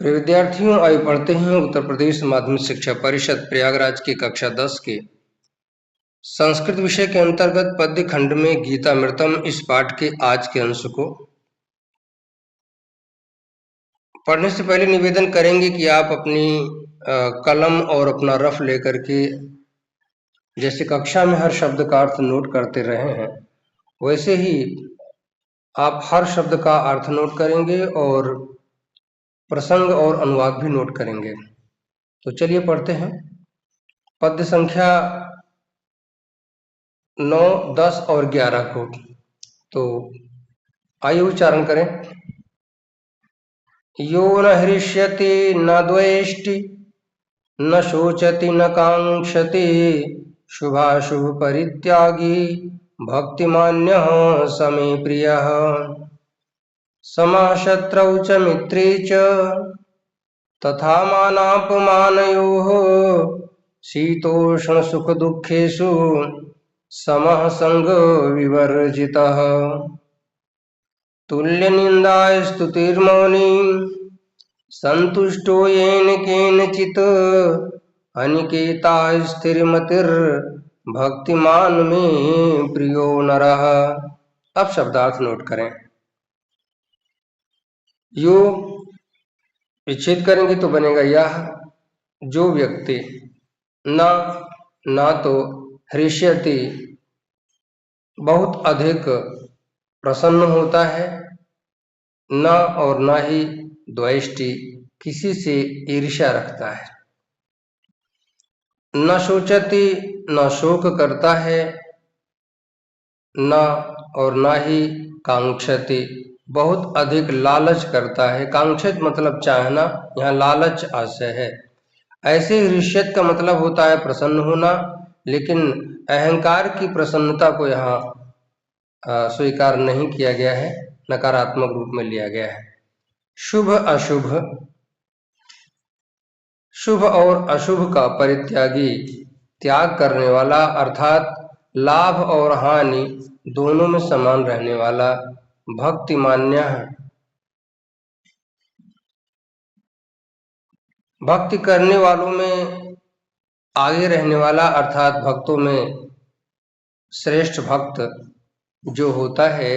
प्रिय विद्यार्थियों, आइए पढ़ते हैं उत्तर प्रदेश माध्यमिक शिक्षा परिषद प्रयागराज की कक्षा 10 के संस्कृत विषय के अंतर्गत पद्य खंड में गीतामृतम इस पाठ के आज के अंश को पढ़ने से पहले निवेदन करेंगे कि आप अपनी कलम और अपना रफ लेकर के जैसे कक्षा में हर शब्द का अर्थ नोट करते रहे हैं, वैसे ही आप हर शब्द का अर्थ नोट करेंगे और प्रसंग और अनुवाद भी नोट करेंगे। तो चलिए पढ़ते हैं। पद्य संख्या 9, 10 और 11 को। तो आइए उच्चारण करें। यो न हृष्यति न द्वेष्टि न शोचति न कांक्षति शुभाशुभ परित्यागी भक्तिमान्यः स मे प्रियः समाशत्रौ च मित्रे च तथा मानापमानयोः शीतोष्ण सुख दुःखेषु समः संग विवर्जितः तुल्य निंदा स्तुतिर्मौनी संतुष्टो येन केनचित् अनिकेता स्थिरमतिर् भक्तिमान में प्रियो नरः। अब शब्दार्थ नोट करें। यो विच्छेद करेंगे तो बनेगा यह, जो व्यक्ति ना तो हृष्यति बहुत अधिक प्रसन्न होता है, न और न ही द्वेष्टि किसी से ईर्ष्या रखता है, न शोचति न शोक करता है, न और न ही कांक्षति बहुत अधिक लालच करता है। कांक्षित मतलब चाहना, यहाँ लालच आशय है। ऐसे हृष्यत का मतलब होता है प्रसन्न होना, लेकिन अहंकार की प्रसन्नता को यहाँ स्वीकार नहीं किया गया है, नकारात्मक रूप में लिया गया है। शुभ अशुभ, शुभ और अशुभ का परित्यागी, त्याग करने वाला, अर्थात लाभ और हानि दोनों में समान रहने वाला, भक्तिमान्य है, भक्ति करने वालों में आगे रहने वाला, अर्थात भक्तों में श्रेष्ठ भक्त जो होता है,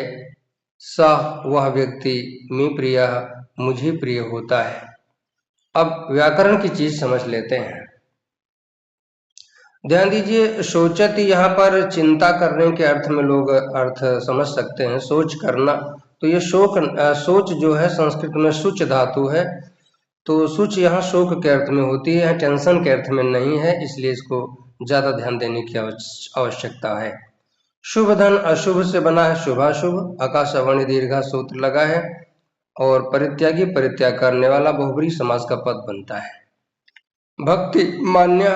वह व्यक्ति में प्रिय, मुझे प्रिय होता है। अब व्याकरण की चीज समझ लेते हैं। ध्यान दीजिए, सोचति यहाँ पर चिंता करने के अर्थ में लोग अर्थ समझ सकते हैं, सोच करना। तो ये सोच जो है संस्कृत में शुच धातु है, तो शुच यहाँ शोक के अर्थ में होती है, टेंशन के अर्थ में नहीं है, इसलिए इसको ज्यादा ध्यान देने की आवश्यकता है। शुभ धन अशुभ से बना है, शुभाशुभ, आकाशवाणी दीर्घा सूत्र लगा है, और परित्यागी परित्याग करने वाला बहुब्रीहि समास का पद बनता है। भक्ति मान्य,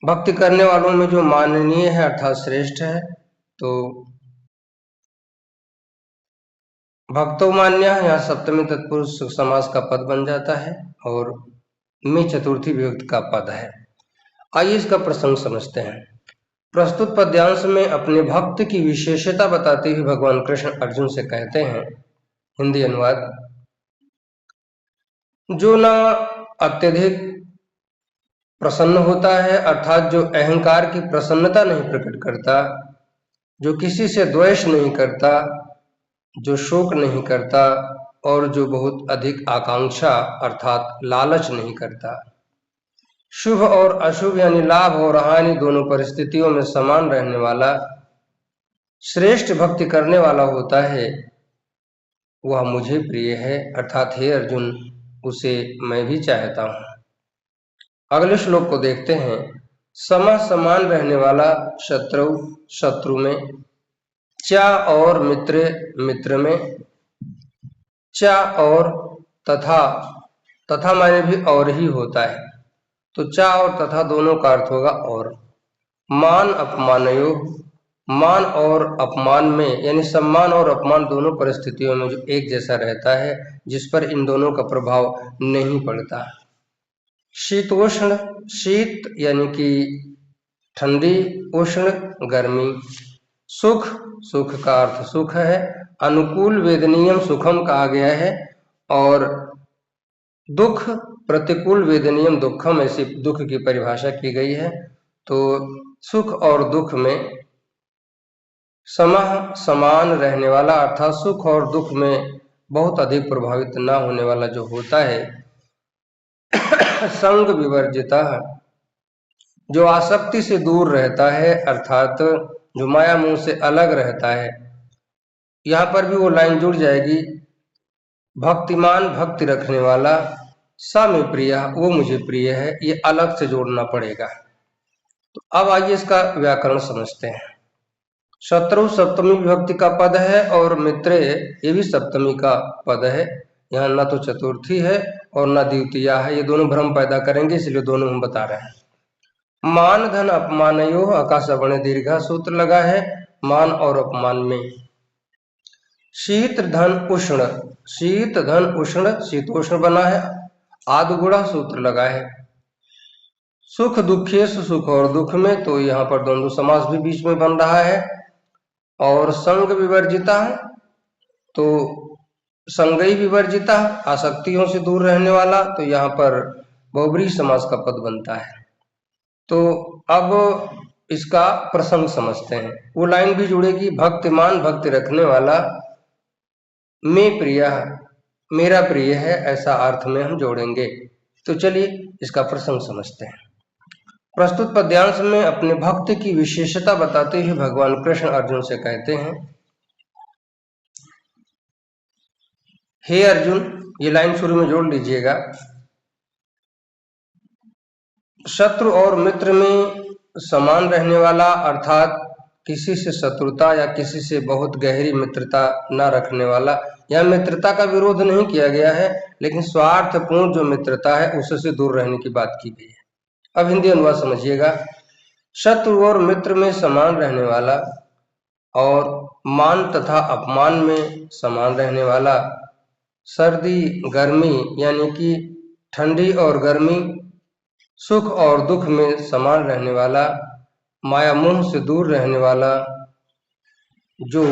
भक्ति करने वालों में जो माननीय है अर्थात श्रेष्ठ है, तो भक्तो मान्य यहाँ सप्तमी तत्पुरुष समास का पद बन जाता है, और में चतुर्थी विभक्ति का पद है। आइए इसका प्रसंग समझते हैं। प्रस्तुत पद्यांश में अपने भक्त की विशेषता बताते हुए भगवान कृष्ण अर्जुन से कहते हैं, हिंदी अनुवाद, जो ना अत्यधिक प्रसन्न होता है, अर्थात जो अहंकार की प्रसन्नता नहीं प्रकट करता, जो किसी से द्वेष नहीं करता, जो शोक नहीं करता, और जो बहुत अधिक आकांक्षा अर्थात लालच नहीं करता। शुभ और अशुभ यानी लाभ और हानि दोनों परिस्थितियों में समान रहने वाला, श्रेष्ठ भक्ति करने वाला होता है, वह मुझे प्रिय है, अर्थात हे अर्जुन, उसे मैं भी चाहता हूँ। अगले श्लोक को देखते हैं। समान रहने वाला, शत्रु शत्रु में, चा और मित्र मित्र में, चा और तथा माने भी और ही होता है, तो चा और तथा दोनों का अर्थ होगा और। मान अपमानयो, मान और अपमान में, यानी सम्मान और अपमान दोनों परिस्थितियों में जो एक जैसा रहता है, जिस पर इन दोनों का प्रभाव नहीं पड़ता। शीतोष्ण, शीत यानी कि ठंडी, उष्ण गर्मी, सुख, सुख का अर्थ सुख है, अनुकूल वेदनीयम सुखम कहा गया है, और दुख प्रतिकूल वेदनीयम दुखम, ऐसी दुख की परिभाषा की गई है। तो सुख और दुख में समान रहने वाला, अर्थात सुख और दुख में बहुत अधिक प्रभावित ना होने वाला जो होता है, संग विवर्जिता, जो आसक्ति से दूर रहता है, अर्थात जो माया मोह से अलग रहता है। यहाँ पर भी वो लाइन जुड़ जाएगी, भक्तिमान, भक्ति रखने वाला, सा में प्रिय, वो मुझे प्रिय है, ये अलग से जोड़ना पड़ेगा। तो अब आइए इसका व्याकरण समझते हैं। शत्रु सप्तमी विभक्ति का पद है और मित्रे ये भी सप्तमी का पद है। यहाँ ना तो चतुर्थी है और ना द्वितीया है, ये दोनों भ्रम पैदा करेंगे, इसलिए दोनों हम बता रहे हैं। मान धन अपमानयो, आकाश बणे दीर्घा सूत्र लगा है मान और अपमान में। शीत धन उष्ण, शीत धन उष्ण, शीतोष्ण बना है, आदगुणा सूत्र लगा है। सुख दुखेश, सुख और दुख में, तो यहाँ पर द्वंद्व समास भी बीच में बन रहा है। और संग विवर्जिता, तो संगई विवर्जिता, आसक्तियों से दूर रहने वाला, तो यहाँ पर बहुब्रीहि समास का पद बनता है। तो अब इसका प्रसंग समझते हैं। वो लाइन भी जुड़ेगी, भक्तिमान, भक्ति रखने वाला, में प्रिय, मेरा प्रिय है, ऐसा अर्थ में हम जोड़ेंगे। तो चलिए इसका प्रसंग समझते हैं। प्रस्तुत पद्यांश में अपने भक्त की विशेषता बताते हुए भगवान कृष्ण अर्जुन से कहते हैं, हे अर्जुन, ये लाइन शुरू में जोड़ लीजिएगा, शत्रु और मित्र में समान रहने वाला, अर्थात किसी से शत्रुता या किसी से बहुत गहरी मित्रता न रखने वाला। यह मित्रता का विरोध नहीं किया गया है, लेकिन स्वार्थपूर्ण जो मित्रता है उससे दूर रहने की बात की गई है। अब हिंदी अनुवाद समझिएगा। शत्रु और मित्र में समान रहने वाला और मान तथा अपमान में समान रहने वाला, सर्दी गर्मी यानी कि ठंडी और गर्मी, सुख और दुख में समान रहने वाला, माया मोह से दूर रहने वाला जो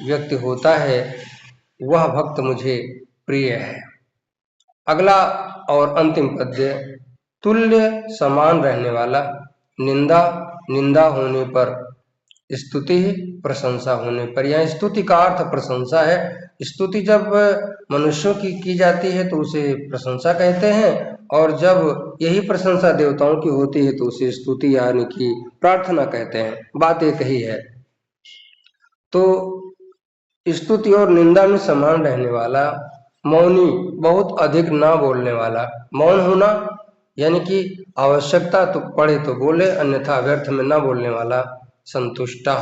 व्यक्ति होता है वह भक्त मुझे प्रिय है। अगला और अंतिम पद्य, तुल्य समान रहने वाला, निंदा निंदा होने पर, स्तुति प्रशंसा होने पर। यहाँ स्तुति का अर्थ प्रशंसा है। स्तुति जब मनुष्यों की जाती है तो उसे प्रशंसा कहते हैं, और जब यही प्रशंसा देवताओं की होती है तो उसे स्तुति यानी कि प्रार्थना कहते हैं। बात एक ही है। तो स्तुति और निंदा में समान रहने वाला, मौनी, बहुत अधिक ना बोलने वाला, मौन होना यानी कि आवश्यकता तो पड़े तो बोले, अन्यथा व्यर्थ में ना बोलने वाला, संतुष्टा,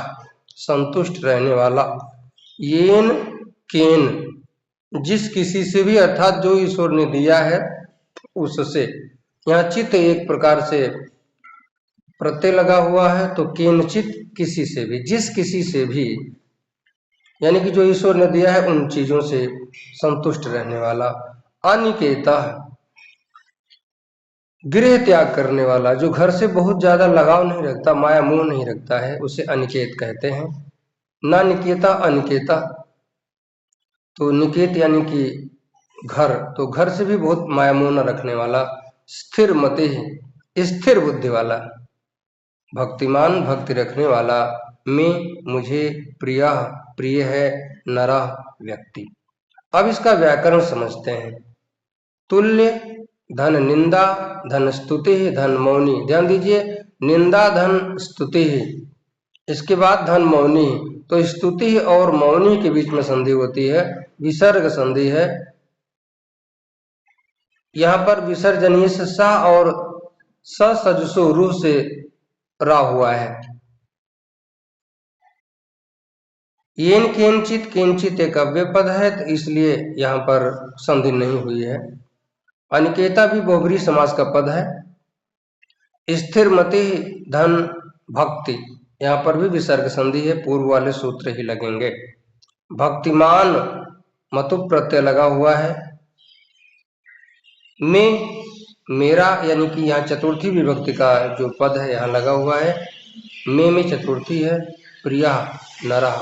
संतुष्ट रहने वाला, येन केन, जिस किसी से भी, अर्थात जो ईश्वर ने दिया है उससे। यहाँ चित्त एक प्रकार से प्रत्यय लगा हुआ है, तो केनचित, किसी से भी, जिस किसी से भी, यानी कि जो ईश्वर ने दिया है उन चीजों से संतुष्ट रहने वाला। अनिकेता, गृह त्याग करने वाला, जो घर से बहुत ज्यादा लगाव नहीं रखता, माया मोह नहीं रखता है, उसे अनिकेत कहते हैं। ना निकेता, अनिकेता, तो निकेत यानी कि घर, तो घर से भी बहुत माया मोह न रखने वाला। स्थिर मति, स्थिर बुद्धि वाला, भक्तिमान, भक्ति रखने वाला, में मुझे प्रिय, प्रिय है, नरः व्यक्ति। अब इसका व्याकरण समझते हैं। तुल्य धन निंदा, धन स्तुति, धन मौनी। ध्यान दीजिए, निंदा धन स्तुति, इसके बाद धन मौनी। तो स्तुति और मौनी के बीच में संधि होती है, विसर्ग संधि है। यहाँ पर विसर्जनीय से सा और स सजसो रूह से रा हुआ है। येन केनचित, केनचित एक अव्यय पद है, तो इसलिए यहाँ पर संधि नहीं हुई है। अनिकेता भी बहुब्रीहि समास का पद है। स्थिर मति धन भक्ति, यहाँ पर भी विसर्ग संधि है, पूर्व वाले सूत्र ही लगेंगे। भक्तिमान मतु प्रत्यय लगा हुआ है। में, मेरा, यानी कि यहाँ चतुर्थी विभक्ति का जो पद है यहाँ लगा हुआ है। में चतुर्थी है। प्रिया, नरा,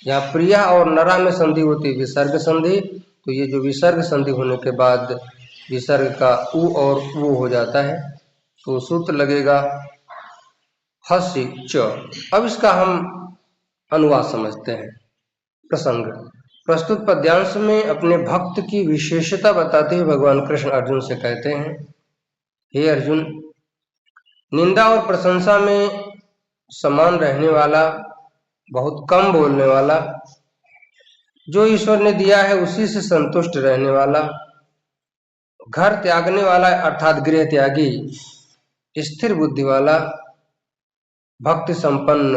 यहाँ प्रिया और नरा में संधि होती है विसर्ग संधि, तो ये जो विसर्ग संधि होने के बाद विसर्ग का उ और वो हो जाता है, तो सूत्र लगेगा हस्य च। अब इसका हम अनुवाद समझते हैं। प्रसंग। प्रस्तुत पद्यांश में अपने भक्त की विशेषता बताते हुए भगवान कृष्ण अर्जुन से कहते हैं, हे अर्जुन, निंदा और प्रशंसा में समान रहने वाला, बहुत कम बोलने वाला, जो ईश्वर ने दिया है उसी से संतुष्ट रहने वाला, घर त्यागने वाला अर्थात गृह त्यागी, स्थिर बुद्धि वाला, भक्ति संपन्न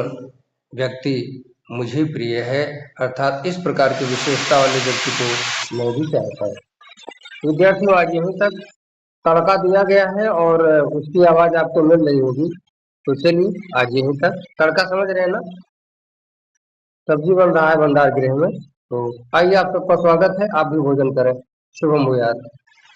व्यक्ति मुझे प्रिय है। अर्थात इस प्रकार की विशेषता वाले व्यक्ति को मैं भी चाहता हूँ। विद्यार्थियों, आज यहीं तक तड़का दिया गया है और उसकी आवाज आपको मिल रही होगी। तो चलिए आज यहीं तक। तड़का समझ रहे हैं ना? सब्जी बन रहा है भंडार गृह में। तो आइए, आप सबका स्वागत है, आप भी भोजन करें। शुभम भूयात।